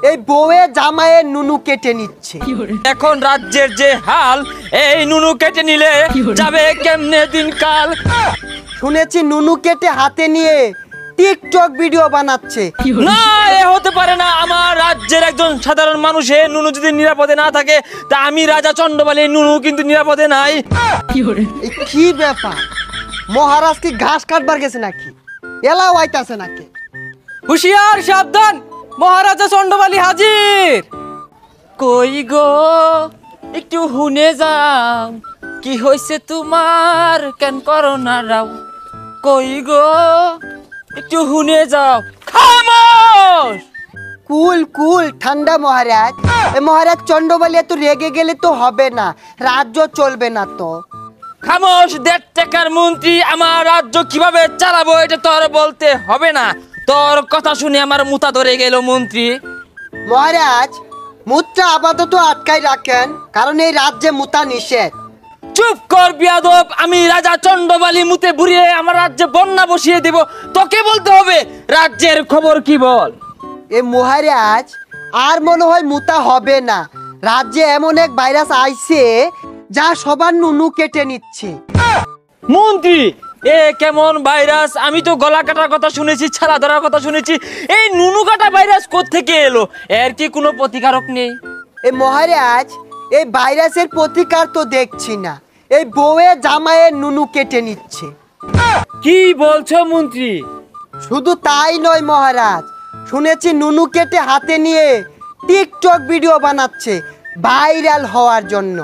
এই বউয়ে জামায়ে নুনু কেটে নিচ্ছে। এখন রাজ্যের যে হাল, এই নুনু কেটে নিলে যাবে কেমনে দিনকাল। শুনেছি নুনু কেটে হাতে নিয়ে টিকটক ভিডিও বানাচ্ছে। না, এ হতে পারে না। আমার রাজ্যের একজন সাধারণ মানুষে নুনু যদি নিরাপদে না থাকে, তা আমি রাজা চন্ডবালী নুনু কিন্তু নিরাপদে নাই। কি ব্যাপার, মহারাজ কি ঘাস কাটবার গেছে নাকি? এলা ওয়াইতাছে নাকি? হুশিয়ার, সাবধান, মহারাজা চন্ডবালী হাজির। কই গো, একটু হুনে যাও, কি হয়েছে তোমার, কেন করো না রাও? কই গো, একটু হুনে যাও। খামোশ! কুল কুল ঠান্ডা মহারাজ। মহারাজ চন্ডবালী এত রেগে গেলে তো হবে না, রাজ্য চলবে না তো। খামোশ! 1.5 টাকার মন্ত্রী, আমার রাজ্য কিভাবে চালাবো এটা তোর বলতে হবে না। তোর কথা শুনে আমার মুতা ধরে গেল মন্ত্রী। মহারাজ, মুতটা আপাতত আটকাই রাখেন, কারণ এই রাজ্যে মুতা নিষেধ। চুপ কর বিয়াদব! আমি রাজা চন্ডবালী মুতে বুড়িয়ে আমার রাজ্যে বন্যা বসিয়ে দেব। তোকে বলতে হবে রাজ্যের খবর কি বল। এ মহারাজ, আর মনে হয় মুতা হবে না। রাজ্যে এমন এক ভাইরাস আইছে যা সবার নুনু কেটে নিচ্ছে। মন্ত্রী, এ কেমন ভাইরাস? আমি তো গলা কাটার কথা শুনেছি, ছালা ধরার কথা শুনেছি। এই নুনু কাটা ভাইরাস কোত্থেকে এলো? এর কি কোনো প্রতিকারক নেই? এ মহারাজ, এই ভাইরাসের প্রতিকার তো দেখছি না। এই বউয়ে জামায়ে নুনু কেটে নিচ্ছে। কি বলছো মন্ত্রী? শুধু তাই নয় মহারাজ, শুনেছি নুনু কেটে হাতে নিয়ে টিকটক ভিডিও বানাচ্ছে ভাইরাল হওয়ার জন্য।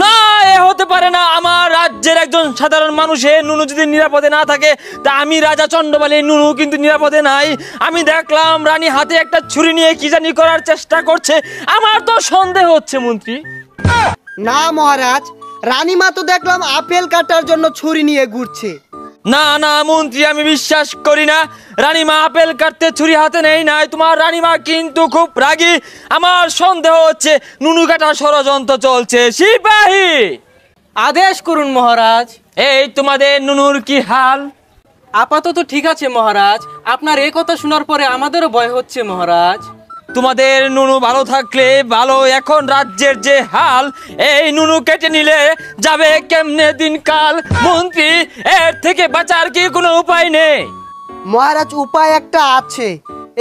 না, এ হতে পারে না। আমার রাজ্যের একজন সাধারণ মানুষে নুনু যদি নিরাপদে না থাকে, তা আমি রাজা চন্ডবালী নুনু কিন্তু নিরাপদে নাই। আমি দেখলাম রানী হাতে একটা ছুরি নিয়ে কি জানি করার চেষ্টা করছে। আমার তো সন্দেহ হচ্ছে মন্ত্রী। না মহারাজ, রানীমা তো দেখলাম আপেল কাটার জন্য ছুরি নিয়ে ঘুরছে। না না মন্ত্রী, আমি বিশ্বাস করি না। রানীমা আপেল কাটতে ছুরি হাতে নেই নাই। তোমার রানীমা কিন্তু খুব রাগী। আমার সন্দেহ হচ্ছে নুনু কাটা ষড়যন্ত্র চলছে। সিপাহী, আদেশ করুন মহারাজ। এই তোমাদের নুনুর কি হাল? আপাতত ঠিক আছে মহারাজ। আপনার এই কথা শোনার পরে আমাদেরও ভয় হচ্ছে মহারাজ। তোমাদের নুনু ভালো থাকলে ভালো। এখন রাজ্যের যে হাল, এই নুনু কেটে নিলে যাবে কেমনে দিনকাল। মন্ত্রী, এর থেকে বাঁচার কি কোনো উপায় নেই? মহারাজ, উপায় একটা আছে।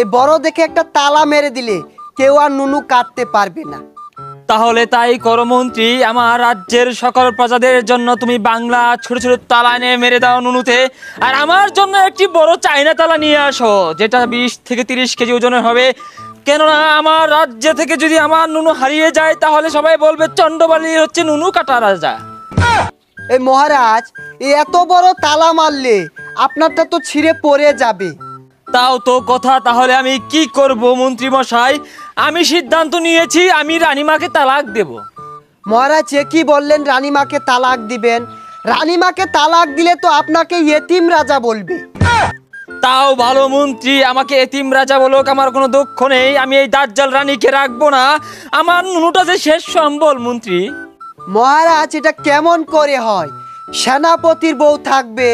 এই বড় দেখে একটা তালা মেরে দিলে কেউ আর নুনু কাটতে পারবে না। তাহলে তাই করো মন্ত্রী। আমার রাজ্যের সকল প্রজাদের জন্য তুমি বাংলা ছোট ছোট তালা এনে মেরে দাও নুনুতে। আর আমার জন্য একটি বড় চাইনা তালা নিয়ে আসো, যেটা 20 থেকে 30 কেজি ওজনের হবে। কেননা আমার রাজ্য থেকে যদি আমার নুনু হারিয়ে যায়, তাহলে সবাই বলবে চন্ডবালী হচ্ছে নুনু কাটা রাজা। এই মহারাজ, এত বড় তালা মারলে আপনারটা তো ছিঁড়ে পড়ে যাবে। তাও তো কথা। তাহলে আমি কি করব মন্ত্রী মশাই? আমি সিদ্ধান্ত নিয়েছি, আমি রানীমাকে তালাক দেব। মহারাজ, এ কি বললেন রানীমাকে তালাক দিবেন? রানীমাকে তালাক দিলে তো আপনাকে ইয়েতিম রাজা বলবে। তাও ভালো মন্ত্রী, আমাকে এতিম রাজা বলুক, আমার কোনো দুঃখ নেই। আমি এই দাজ্জাল রানীকে রাখবো না। আমার নুনুটা যে শেষ সম্বল মন্ত্রী। মহারাজ, এটা কেমন করে হয়? সেনাপতির বউ থাকবে,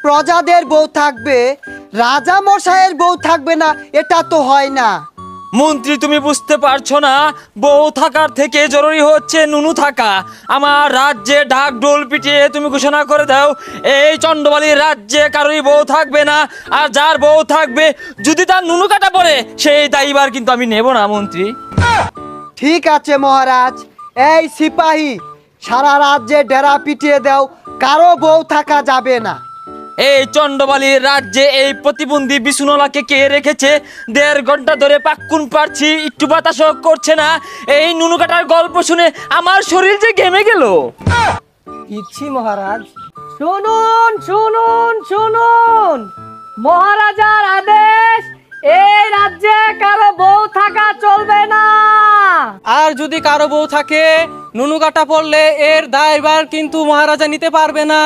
প্রজাদের বউ থাকবে, রাজা মশাইয়ের বউ থাকবে না? এটা তো হয় না। মন্ত্রী, তুমি বুঝতে পারছো না? বউ থাকার থেকে জরুরি হচ্ছে নুনু থাকা। আমার রাজ্যে ঢাক ঢোল পিটিয়ে তুমি ঘোষণা করে দাও, এই চন্ডবালীর রাজ্যে কারোরই বউ থাকবে না। আর যার বউ থাকবে, যদি তার নুনু কাটা পড়ে, সেই দায়ভার কিন্তু আমি নেব না মন্ত্রী। ঠিক আছে মহারাজ। এই সিপাহী, সারা রাজ্যে ডেরা পিটিয়ে দাও, কারো বউ থাকা যাবে না। এই চন্ডবালীর রাজ্যে এই প্রতিবন্ধী বিছুনলাকে কে রেখেছে? 1.5 ঘন্টা ধরে পাক্কুন পারছি, একটু বাতাসও করছে না। এই নুনু কাটার গল্প শুনে আমার শরীর যে ঘেমে গেল। ইচ্ছি মহারাজ। শুনুন শুনুন শুনুন, মহারাজার আদেশ, এই রাজ্যে কারো বউ থাকা চলবে না। আর যদি কারো বউ থাকে, নুনু কাটা পড়লে এর দায়ভার কিন্তু মহারাজা নিতে পারবে না।